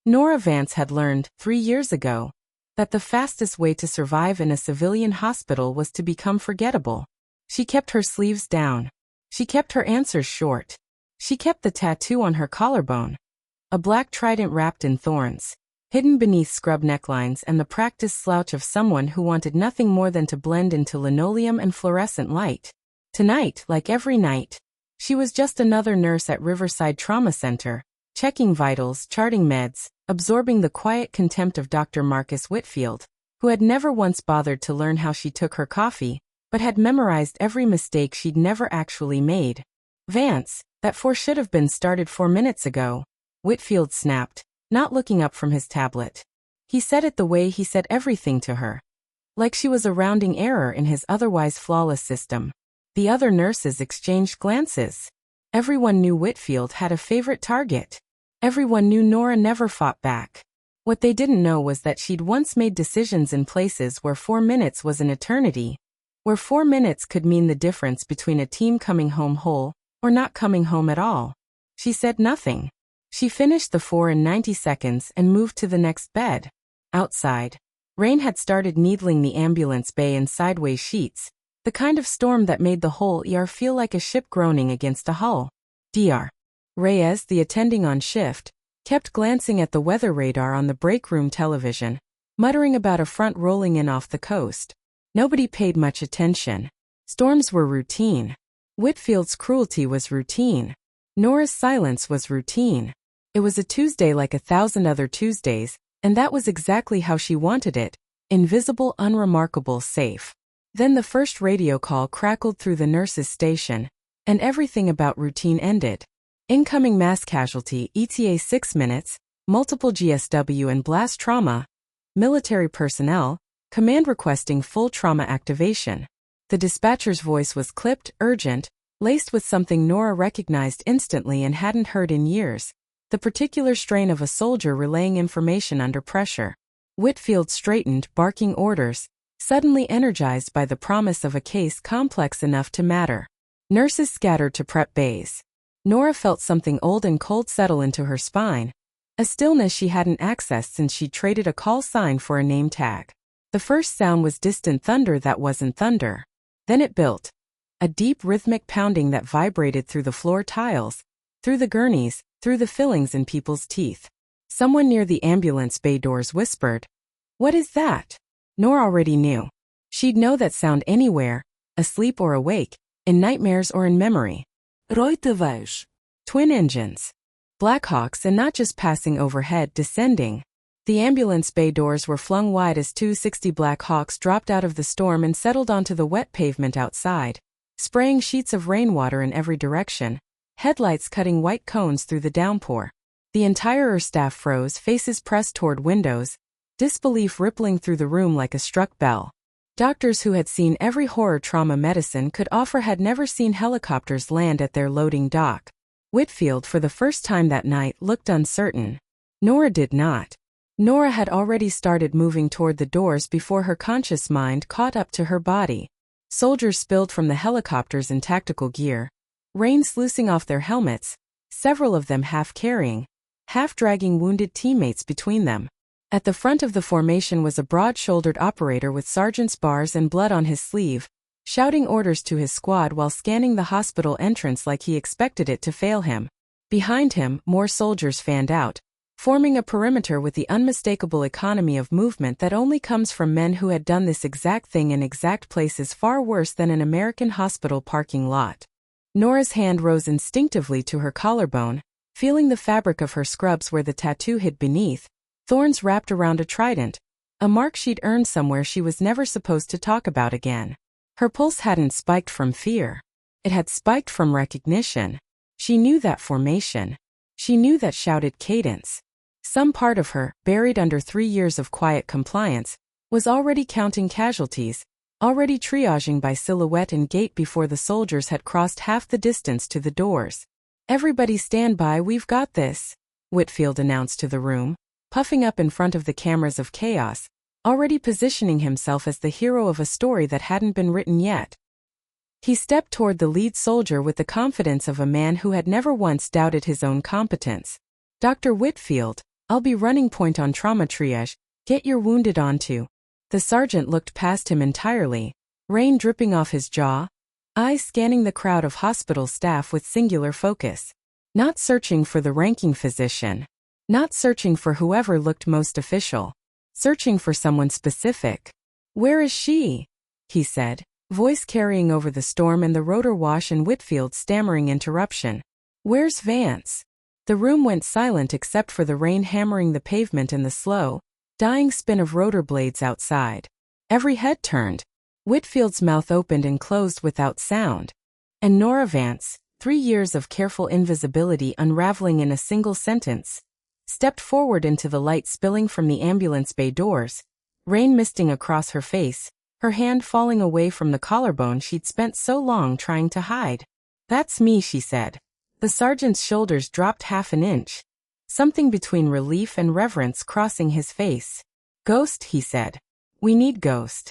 Nora Vance had learned, 3 years ago, that the fastest way to survive in a civilian hospital was to become forgettable. She kept her sleeves down. She kept her answers short. She kept the tattoo on her collarbone, a black trident wrapped in thorns, hidden beneath scrub necklines and the practiced slouch of someone who wanted nothing more than to blend into linoleum and fluorescent light. Tonight, like every night, she was just another nurse at Riverside Trauma Center, checking vitals, charting meds, absorbing the quiet contempt of Dr. Marcus Whitfield, who had never once bothered to learn how she took her coffee, but had memorized every mistake she'd never actually made. Vance, that four should have been started 4 minutes ago, Whitfield snapped, not looking up from his tablet. He said it the way he said everything to her, like she was a rounding error in his otherwise flawless system. The other nurses exchanged glances. Everyone knew Whitfield had a favorite target. Everyone knew Nora never fought back. What they didn't know was that she'd once made decisions in places where 4 minutes was an eternity, where 4 minutes could mean the difference between a team coming home whole or not coming home at all. She said nothing. She finished the 4 in 90 seconds and moved to the next bed. Outside, rain had started needling the ambulance bay in sideways sheets, the kind of storm that made the whole ER feel like a ship groaning against a hull. Dr. Reyes, the attending on shift, kept glancing at the weather radar on the break room television, muttering about a front rolling in off the coast. Nobody paid much attention. Storms were routine. Whitfield's cruelty was routine. Nora's silence was routine. It was a Tuesday like 1,000 other Tuesdays, and that was exactly how she wanted it: invisible, unremarkable, safe. Then the first radio call crackled through the nurse's station, and everything about routine ended. Incoming mass casualty, ETA 6 minutes, multiple GSW and blast trauma, military personnel, command requesting full trauma activation. The dispatcher's voice was clipped, urgent, laced with something Nora recognized instantly and hadn't heard in years: the particular strain of a soldier relaying information under pressure. Whitfield straightened, barking orders, suddenly energized by the promise of a case complex enough to matter. Nurses scattered to prep bays. Nora felt something old and cold settle into her spine, a stillness she hadn't accessed since she traded a call sign for a name tag. The first sound was distant thunder that wasn't thunder. Then it built, a deep rhythmic pounding that vibrated through the floor tiles, through the gurneys, through the fillings in people's teeth. Someone near the ambulance bay doors whispered, "What is that?" Nora already knew. She'd know that sound anywhere, asleep or awake, in nightmares or in memory. Reuteweis. Twin engines. Blackhawks, and not just passing overhead, descending. The ambulance bay doors were flung wide as 260 Black Hawks dropped out of the storm and settled onto the wet pavement outside, spraying sheets of rainwater in every direction, headlights cutting white cones through the downpour. The entire staff froze, faces pressed toward windows, disbelief rippling through the room like a struck bell. Doctors who had seen every horror trauma medicine could offer had never seen helicopters land at their loading dock. Whitfield, for the first time that night, looked uncertain. Nora did not. Nora had already started moving toward the doors before her conscious mind caught up to her body. Soldiers spilled from the helicopters in tactical gear, rain sluicing off their helmets, several of them half carrying, half dragging wounded teammates between them. At the front of the formation was a broad-shouldered operator with sergeant's bars and blood on his sleeve, shouting orders to his squad while scanning the hospital entrance like he expected it to fail him. Behind him, more soldiers fanned out, forming a perimeter with the unmistakable economy of movement that only comes from men who had done this exact thing in exact places far worse than an American hospital parking lot. Nora's hand rose instinctively to her collarbone, feeling the fabric of her scrubs where the tattoo hid beneath, thorns wrapped around a trident, a mark she'd earned somewhere she was never supposed to talk about again. Her pulse hadn't spiked from fear. It had spiked from recognition. She knew that formation. She knew that shouted cadence. Some part of her, buried under 3 years of quiet compliance, was already counting casualties, already triaging by silhouette and gait before the soldiers had crossed half the distance to the doors. "Everybody stand by, we've got this," Whitfield announced to the room, puffing up in front of the cameras of chaos, already positioning himself as the hero of a story that hadn't been written yet. He stepped toward the lead soldier with the confidence of a man who had never once doubted his own competence. "Dr. Whitfield, I'll be running point on trauma triage. Get your wounded onto. The sergeant looked past him entirely, rain dripping off his jaw, eyes scanning the crowd of hospital staff with singular focus. Not searching for the ranking physician. Not searching for whoever looked most official. Searching for someone specific. Where is she? He said, voice carrying over the storm and the rotor wash and Whitfield's stammering interruption. Where's Vance? The room went silent except for the rain hammering the pavement and the slow, dying spin of rotor blades outside. Every head turned. Whitfield's mouth opened and closed without sound. And Nora Vance, 3 years of careful invisibility unraveling in a single sentence, stepped forward into the light spilling from the ambulance bay doors, rain misting across her face, her hand falling away from the collarbone she'd spent so long trying to hide. That's me, she said. The sergeant's shoulders dropped half an inch, something between relief and reverence crossing his face. Ghost, he said. We need Ghost.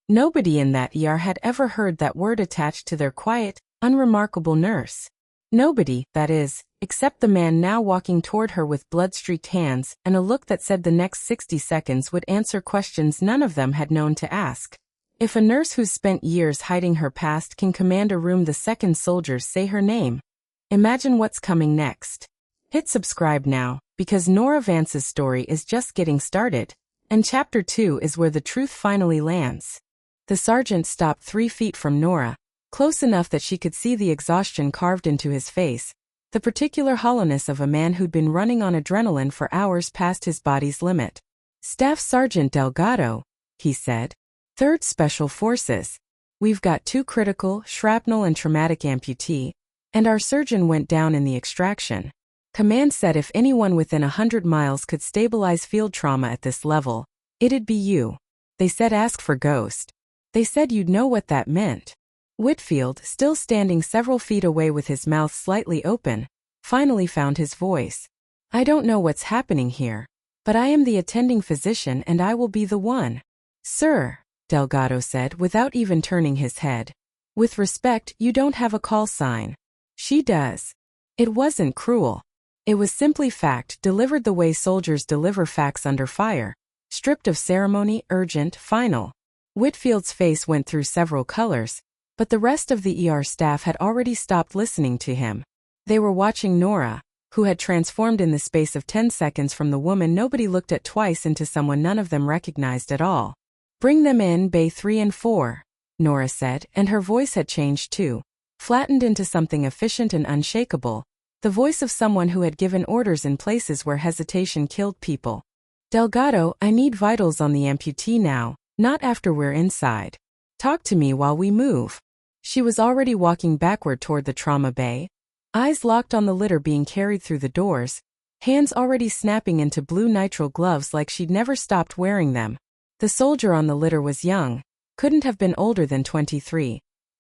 Nobody in that ER had ever heard that word attached to their quiet, unremarkable nurse. Nobody, that is, except the man now walking toward her with blood-streaked hands and a look that said the next 60 seconds would answer questions none of them had known to ask. If a nurse who's spent years hiding her past can command a room the second soldiers say her name, imagine what's coming next. Hit subscribe now, because Nora Vance's story is just getting started, and Chapter 2 is where the truth finally lands. The sergeant stopped 3 feet from Nora, close enough that she could see the exhaustion carved into his face, the particular hollowness of a man who'd been running on adrenaline for hours past his body's limit. Staff Sergeant Delgado, he said. 3rd Special Forces. We've got 2 critical, shrapnel and traumatic amputee, and our surgeon went down in the extraction. Command said if anyone within 100 miles could stabilize field trauma at this level, it'd be you. They said ask for Ghost. They said you'd know what that meant. Whitfield, still standing several feet away with his mouth slightly open, finally found his voice. I don't know what's happening here, but I am the attending physician and I will be the one. Sir, Delgado said without even turning his head. With respect, you don't have a call sign. She does. It wasn't cruel. It was simply fact delivered the way soldiers deliver facts under fire, stripped of ceremony, urgent, final. Whitfield's face went through several colors, but the rest of the ER staff had already stopped listening to him. They were watching Nora, who had transformed in the space of 10 seconds from the woman nobody looked at twice into someone none of them recognized at all. Bring them in, Bay 3 and 4, Nora said, and her voice had changed too, flattened into something efficient and unshakable, the voice of someone who had given orders in places where hesitation killed people. Delgado, I need vitals on the amputee now, not after we're inside. Talk to me while we move. She was already walking backward toward the trauma bay, eyes locked on the litter being carried through the doors, hands already snapping into blue nitrile gloves like she'd never stopped wearing them. The soldier on the litter was young, couldn't have been older than 23.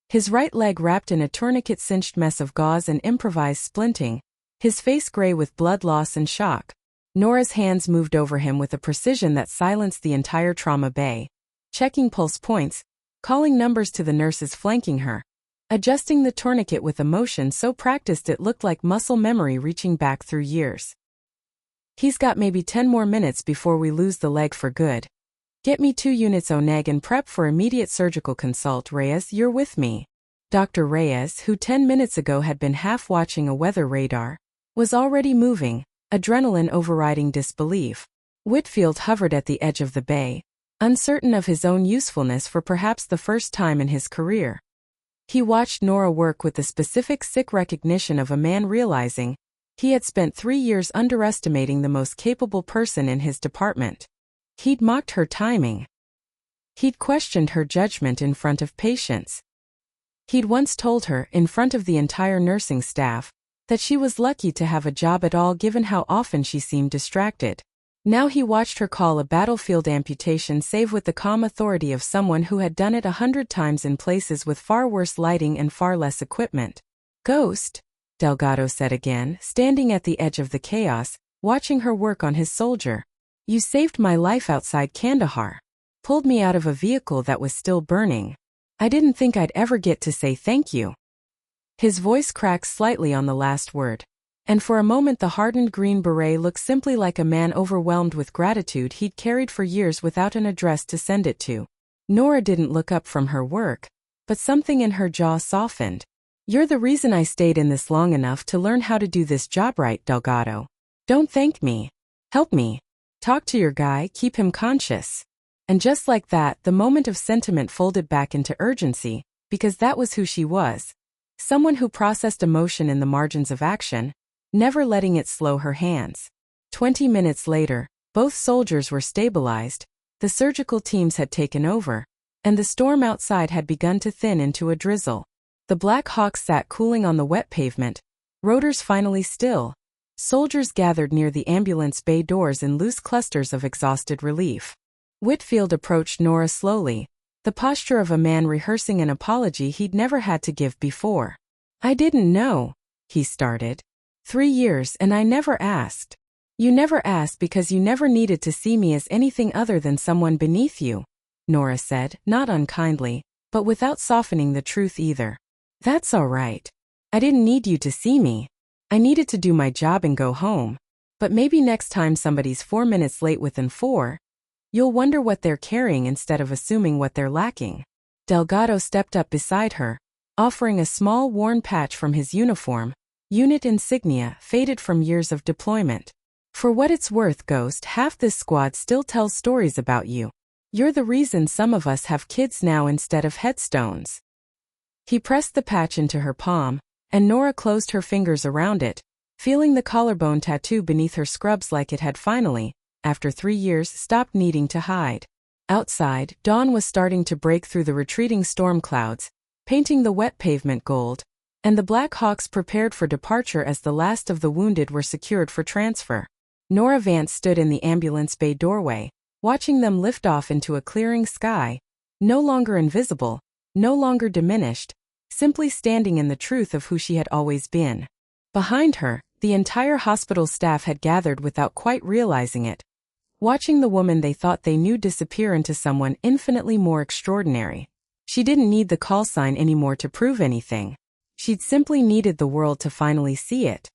His right leg wrapped in a tourniquet-cinched mess of gauze and improvised splinting, his face gray with blood loss and shock. Nora's hands moved over him with a precision that silenced the entire trauma bay, checking pulse points, calling numbers to the nurses flanking her, adjusting the tourniquet with a motion so practiced it looked like muscle memory reaching back through years. He's got maybe 10 more minutes before we lose the leg for good. Get me 2 units ONEG and prep for immediate surgical consult. Reyes, you're with me. Dr. Reyes, who 10 minutes ago had been half watching a weather radar, was already moving, adrenaline overriding disbelief. Whitfield hovered at the edge of the bay, uncertain of his own usefulness for perhaps the first time in his career. He watched Nora work with the specific sick recognition of a man realizing he had spent 3 years underestimating the most capable person in his department. He'd mocked her timing. He'd questioned her judgment in front of patients. He'd once told her, in front of the entire nursing staff, that she was lucky to have a job at all given how often she seemed distracted. Now he watched her call a battlefield amputation save with the calm authority of someone who had done it 100 times in places with far worse lighting and far less equipment. Ghost, Delgado said again, standing at the edge of the chaos, watching her work on his soldier. You saved my life outside Kandahar. Pulled me out of a vehicle that was still burning. I didn't think I'd ever get to say thank you. His voice cracked slightly on the last word. And for a moment the hardened Green Beret looked simply like a man overwhelmed with gratitude he'd carried for years without an address to send it to. Nora didn't look up from her work, but something in her jaw softened. "You're the reason I stayed in this long enough to learn how to do this job right, Delgado. Don't thank me. Help me. Talk to your guy, keep him conscious." And just like that, the moment of sentiment folded back into urgency, because that was who she was. Someone who processed emotion in the margins of action, never letting it slow her hands. 20 minutes later, both soldiers were stabilized, the surgical teams had taken over, and the storm outside had begun to thin into a drizzle. The Black Hawk sat cooling on the wet pavement, rotors finally still. Soldiers gathered near the ambulance bay doors in loose clusters of exhausted relief. Whitfield approached Nora slowly, the posture of a man rehearsing an apology he'd never had to give before. "I didn't know," he started. 3 years and I never asked." "You never asked because you never needed to see me as anything other than someone beneath you," Nora said, not unkindly, but without softening the truth either. "That's all right. I didn't need you to see me. I needed to do my job and go home. But maybe next time somebody's 4 minutes late within 4, you'll wonder what they're carrying instead of assuming what they're lacking." Delgado stepped up beside her, offering a small worn patch from his uniform, unit insignia faded from years of deployment. "For what it's worth, Ghost, half this squad still tells stories about you. You're the reason some of us have kids now instead of headstones." He pressed the patch into her palm, and Nora closed her fingers around it, feeling the collarbone tattoo beneath her scrubs like it had finally, after 3 years, stopped needing to hide. Outside, dawn was starting to break through the retreating storm clouds, painting the wet pavement gold, and the Black Hawks prepared for departure as the last of the wounded were secured for transfer. Nora Vance stood in the ambulance bay doorway, watching them lift off into a clearing sky, no longer invisible, no longer diminished, simply standing in the truth of who she had always been. Behind her, the entire hospital staff had gathered without quite realizing it, watching the woman they thought they knew disappear into someone infinitely more extraordinary. She didn't need the call sign anymore to prove anything. She'd simply needed the world to finally see it.